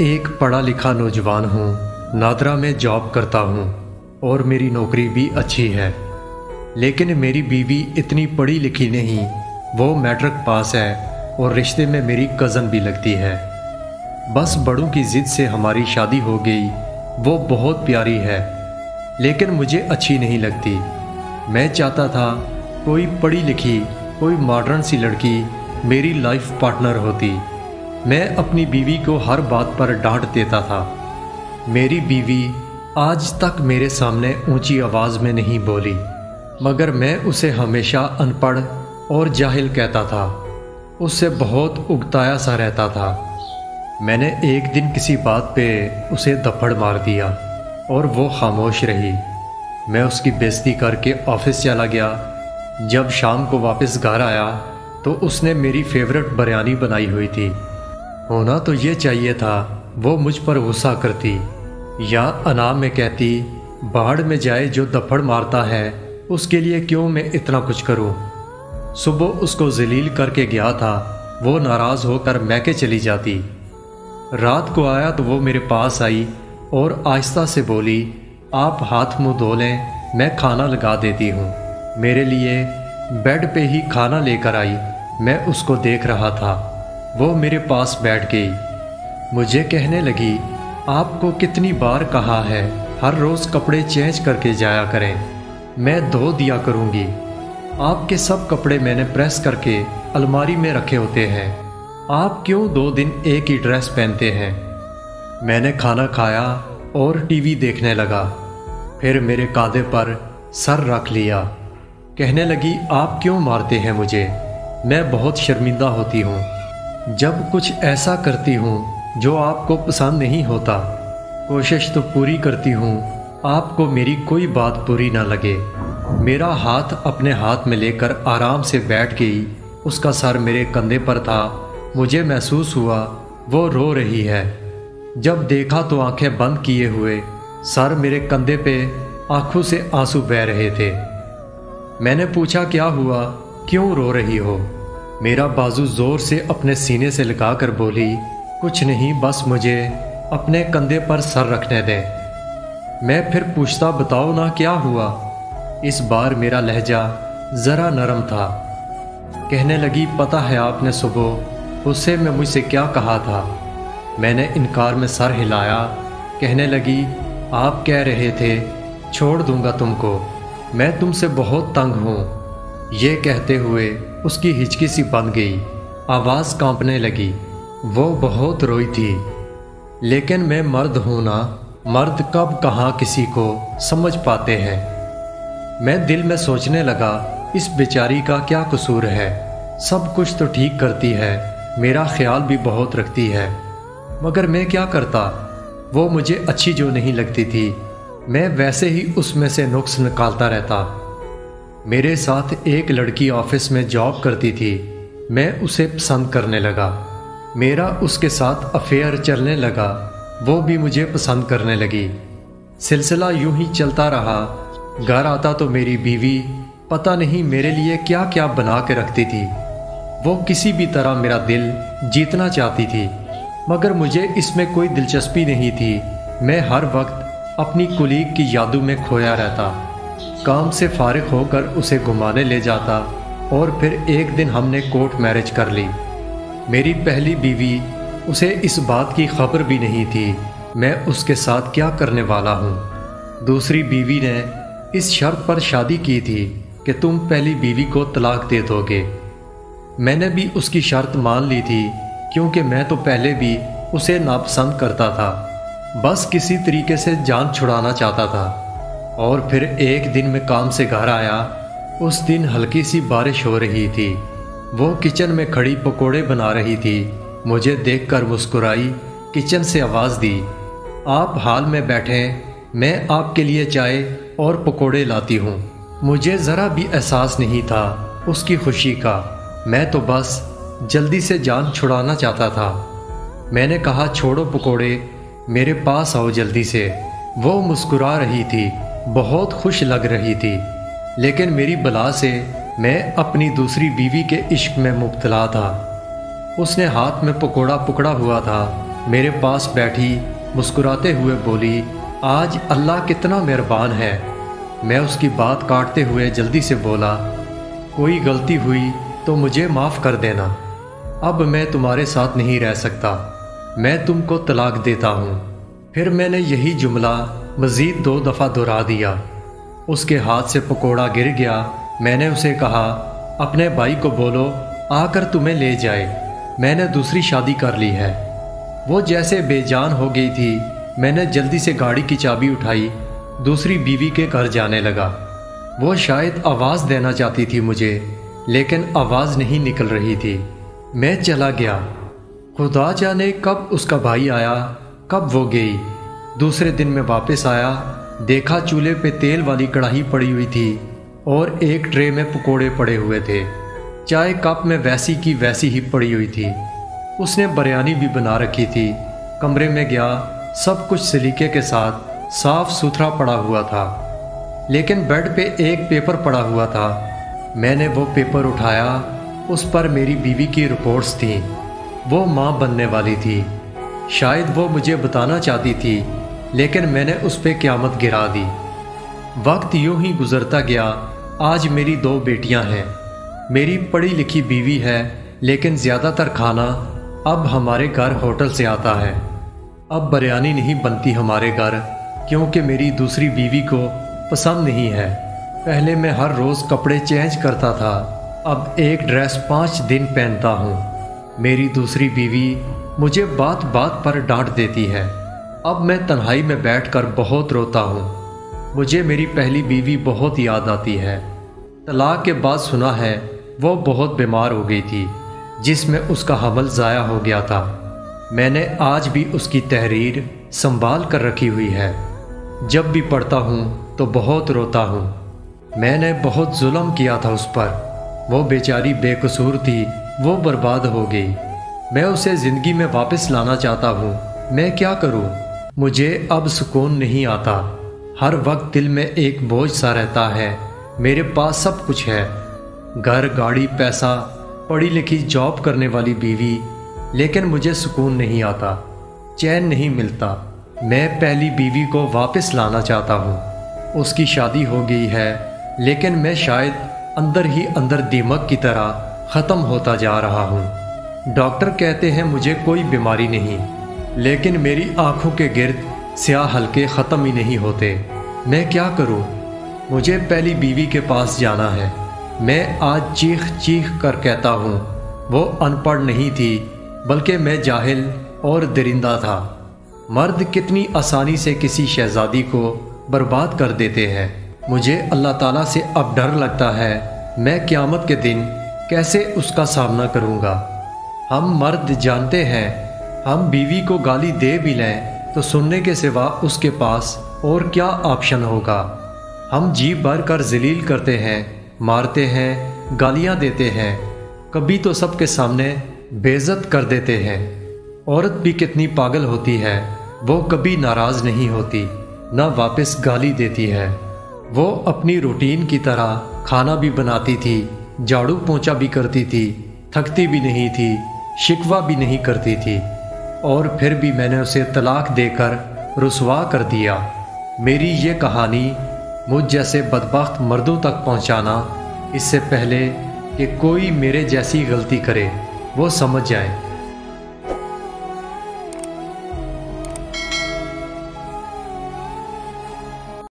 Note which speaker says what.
Speaker 1: ایک پڑھا لکھا نوجوان ہوں، نادرا میں جاب کرتا ہوں اور میری نوکری بھی اچھی ہے، لیکن میری بیوی اتنی پڑھی لکھی نہیں، وہ میٹرک پاس ہے اور رشتے میں میری کزن بھی لگتی ہے۔ بس بڑوں کی ضد سے ہماری شادی ہو گئی۔ وہ بہت پیاری ہے لیکن مجھے اچھی نہیں لگتی۔ میں چاہتا تھا کوئی پڑھی لکھی، کوئی ماڈرن سی لڑکی میری لائف پارٹنر ہوتی۔ میں اپنی بیوی کو ہر بات پر ڈانٹ دیتا تھا۔ میری بیوی آج تک میرے سامنے اونچی آواز میں نہیں بولی، مگر میں اسے ہمیشہ ان پڑھ اور جاہل کہتا تھا۔ اس سے بہت اگتایا سا رہتا تھا۔ میں نے ایک دن کسی بات پہ اسے دھپڑ مار دیا اور وہ خاموش رہی۔ میں اس کی بےعزتی کر کے آفس چلا گیا۔ جب شام کو واپس گھر آیا تو اس نے میری فیورٹ بریانی بنائی ہوئی تھی۔ ہونا تو یہ چاہیے تھا وہ مجھ پر غصہ کرتی یا انا میں کہتی، باڑ میں جائے جو دھپڑ مارتا ہے، اس کے لیے کیوں میں اتنا کچھ کروں۔ صبح اس کو ذلیل کر کے گیا تھا، وہ ناراض ہو کر میکے چلی جاتی۔ رات کو آیا تو وہ میرے پاس آئی اور آہستہ سے بولی، آپ ہاتھ منہ دھو لیں، میں کھانا لگا دیتی ہوں۔ میرے لیے بیڈ پہ ہی کھانا لے کر آئی۔ میں اس کو دیکھ رہا تھا۔ وہ میرے پاس بیٹھ گئی، مجھے کہنے لگی، آپ کو کتنی بار کہا ہے ہر روز کپڑے چینج کر کے جایا کریں، میں دھو دیا کروں گی۔ آپ کے سب کپڑے میں نے پریس کر کے الماری میں رکھے ہوتے ہیں، آپ کیوں 2 دن ایک ہی ڈریس پہنتے ہیں۔ میں نے کھانا کھایا اور ٹی وی دیکھنے لگا، پھر میرے کاندھے پر سر رکھ لیا۔ کہنے لگی، آپ کیوں مارتے ہیں مجھے، میں بہت شرمندہ ہوتی ہوں جب کچھ ایسا کرتی ہوں جو آپ کو پسند نہیں ہوتا۔ کوشش تو پوری کرتی ہوں آپ کو میری کوئی بات بری نہ لگے۔ میرا ہاتھ اپنے ہاتھ میں لے کر آرام سے بیٹھ گئی۔ اس کا سر میرے کندھے پر تھا۔ مجھے محسوس ہوا وہ رو رہی ہے۔ جب دیکھا تو آنکھیں بند کیے ہوئے، سر میرے کندھے پہ، آنکھوں سے آنسو بہہ رہے تھے۔ میں نے پوچھا، کیا ہوا، کیوں رو رہی ہو؟ میرا بازو زور سے اپنے سینے سے لگا کر بولی، کچھ نہیں، بس مجھے اپنے کندھے پر سر رکھنے دیں۔ میں پھر پوچھتا، بتاؤ نا کیا ہوا۔ اس بار میرا لہجہ ذرا نرم تھا۔ کہنے لگی، پتہ ہے آپ نے صبح غصے میں مجھ سے کیا کہا تھا؟ میں نے انکار میں سر ہلایا۔ کہنے لگی، آپ کہہ رہے تھے چھوڑ دوں گا تم کو، میں تم سے بہت تنگ ہوں۔ یہ کہتے ہوئے اس کی ہچکی سی بند گئی، آواز کانپنے لگی۔ وہ بہت روئی تھی، لیکن میں مرد ہوں نا، مرد کب کہاں کسی کو سمجھ پاتے ہیں۔ میں دل میں سوچنے لگا، اس بیچاری کا کیا قصور ہے، سب کچھ تو ٹھیک کرتی ہے، میرا خیال بھی بہت رکھتی ہے، مگر میں کیا کرتا، وہ مجھے اچھی جو نہیں لگتی تھی، میں ویسے ہی اس میں سے نقص نکالتا رہتا۔ میرے ساتھ ایک لڑکی آفس میں جاب کرتی تھی، میں اسے پسند کرنے لگا، میرا اس کے ساتھ افیئر چلنے لگا، وہ بھی مجھے پسند کرنے لگی۔ سلسلہ یوں ہی چلتا رہا۔ گھر آتا تو میری بیوی پتہ نہیں میرے لیے کیا کیا بنا کے رکھتی تھی۔ وہ کسی بھی طرح میرا دل جیتنا چاہتی تھی، مگر مجھے اس میں کوئی دلچسپی نہیں تھی۔ میں ہر وقت اپنی کولیگ کی یادوں میں کھویا رہتا، کام سے فارغ ہو کر اسے گھمانے لے جاتا، اور پھر ایک دن ہم نے کورٹ میرج کر لی۔ میری پہلی بیوی، اسے اس بات کی خبر بھی نہیں تھی میں اس کے ساتھ کیا کرنے والا ہوں۔ دوسری بیوی نے اس شرط پر شادی کی تھی کہ تم پہلی بیوی کو طلاق دے دو گے۔ میں نے بھی اس کی شرط مان لی تھی، کیونکہ میں تو پہلے بھی اسے ناپسند کرتا تھا، بس کسی طریقے سے جان چھڑانا چاہتا تھا۔ اور پھر ایک دن میں کام سے گھر آیا۔ اس دن ہلکی سی بارش ہو رہی تھی۔ وہ کچن میں کھڑی پکوڑے بنا رہی تھی۔ مجھے دیکھ کر مسکرائی، کچن سے آواز دی، آپ ہال میں بیٹھیں، میں آپ کے لیے چائے اور پکوڑے لاتی ہوں۔ مجھے ذرا بھی احساس نہیں تھا اس کی خوشی کا، میں تو بس جلدی سے جان چھڑانا چاہتا تھا۔ میں نے کہا، چھوڑو پکوڑے، میرے پاس آؤ جلدی سے۔ وہ مسکرا رہی تھی، بہت خوش لگ رہی تھی، لیکن میری بلا سے میں اپنی دوسری بیوی کے عشق میں مبتلا تھا۔ اس نے ہاتھ میں پکوڑا پکڑا ہوا تھا میرے پاس بیٹھی مسکراتے ہوئے بولی، آج اللہ کتنا مہربان ہے۔ میں اس کی بات کاٹتے ہوئے جلدی سے بولا، کوئی غلطی ہوئی تو مجھے معاف کر دینا، اب میں تمہارے ساتھ نہیں رہ سکتا، میں تم کو طلاق دیتا ہوں۔ پھر میں نے یہی جملہ مزید 2 دفعہ دہرا دیا۔ اس کے ہاتھ سے پکوڑا گر گیا۔ میں نے اسے کہا، اپنے بھائی کو بولو آ کر تمہیں لے جائے، میں نے دوسری شادی کر لی ہے۔ وہ جیسے بے جان ہو گئی تھی۔ میں نے جلدی سے گاڑی کی چابی اٹھائی، دوسری بیوی کے گھر جانے لگا۔ وہ شاید آواز دینا چاہتی تھی مجھے، لیکن آواز نہیں نکل رہی تھی۔ میں چلا گیا۔ خدا جانے کب اس کا بھائی آیا، کب وہ گئی۔ دوسرے دن میں واپس آیا، دیکھا چولہے پہ تیل والی کڑاہی پڑی ہوئی تھی اور ایک ٹرے میں پکوڑے پڑے ہوئے تھے۔ چائے کپ میں ویسی کی ویسی ہی پڑی ہوئی تھی۔ اس نے بریانی بھی بنا رکھی تھی۔ کمرے میں گیا، سب کچھ سلیقے کے ساتھ صاف ستھرا پڑا ہوا تھا، لیکن بیڈ پہ ایک پیپر پڑا ہوا تھا۔ میں نے وہ پیپر اٹھایا، اس پر میری بیوی کی رپورٹس تھیں۔ وہ ماں بننے والی تھی۔ شاید وہ مجھے بتانا چاہتی تھی، لیکن میں نے اس پہ قیامت گرا دی۔ وقت یوں ہی گزرتا گیا۔ آج میری 2 بیٹیاں ہیں، میری پڑھی لکھی بیوی ہے، لیکن زیادہ تر کھانا اب ہمارے گھر ہوٹل سے آتا ہے۔ اب بریانی نہیں بنتی ہمارے گھر، کیونکہ میری دوسری بیوی کو پسند نہیں ہے۔ پہلے میں ہر روز کپڑے چینج کرتا تھا، اب ایک ڈریس 5 دن پہنتا ہوں۔ میری دوسری بیوی مجھے بات بات پر ڈانٹ دیتی ہے۔ اب میں تنہائی میں بیٹھ کر بہت روتا ہوں۔ مجھے میری پہلی بیوی بہت یاد آتی ہے۔ طلاق کے بعد سنا ہے وہ بہت بیمار ہو گئی تھی، جس میں اس کا حمل ضائع ہو گیا تھا۔ میں نے آج بھی اس کی تحریر سنبھال کر رکھی ہوئی ہے۔ جب بھی پڑھتا ہوں تو بہت روتا ہوں۔ میں نے بہت ظلم کیا تھا اس پر۔ وہ بیچاری بے قصور تھی، وہ برباد ہو گئی۔ میں اسے زندگی میں واپس لانا چاہتا ہوں۔ میں کیا کروں؟ مجھے اب سکون نہیں آتا۔ ہر وقت دل میں ایک بوجھ سا رہتا ہے۔ میرے پاس سب کچھ ہے، گھر، گاڑی، پیسہ، پڑھی لکھی جاب کرنے والی بیوی، لیکن مجھے سکون نہیں آتا، چین نہیں ملتا۔ میں پہلی بیوی کو واپس لانا چاہتا ہوں۔ اس کی شادی ہو گئی ہے، لیکن میں شاید اندر ہی اندر دیمک کی طرح ختم ہوتا جا رہا ہوں۔ ڈاکٹر کہتے ہیں مجھے کوئی بیماری نہیں، لیکن میری آنکھوں کے گرد سیاہ حلقے ختم ہی نہیں ہوتے۔ میں کیا کروں؟ مجھے پہلی بیوی کے پاس جانا ہے۔ میں آج چیخ چیخ کر کہتا ہوں، وہ ان پڑھ نہیں تھی، بلکہ میں جاہل اور درندہ تھا۔ مرد کتنی آسانی سے کسی شہزادی کو برباد کر دیتے ہیں۔ مجھے اللہ تعالیٰ سے اب ڈر لگتا ہے، میں قیامت کے دن کیسے اس کا سامنا کروں گا۔ ہم مرد جانتے ہیں، ہم بیوی کو گالی دے بھی لیں تو سننے کے سوا اس کے پاس اور کیا آپشن ہوگا۔ ہم جی بھر کر ذلیل کرتے ہیں، مارتے ہیں، گالیاں دیتے ہیں، کبھی تو سب کے سامنے بے عزت کر دیتے ہیں۔ عورت بھی کتنی پاگل ہوتی ہے، وہ کبھی ناراض نہیں ہوتی، نہ واپس گالی دیتی ہے۔ وہ اپنی روٹین کی طرح کھانا بھی بناتی تھی، جھاڑو پونچھا بھی کرتی تھی، تھکتی بھی نہیں تھی، شکوہ بھی نہیں کرتی تھی، اور پھر بھی میں نے اسے طلاق دے کر رسوا کر دیا۔ میری یہ کہانی مجھ جیسے بدبخت مردوں تک پہنچانا، اس سے پہلے کہ کوئی میرے جیسی غلطی کرے، وہ سمجھ جائے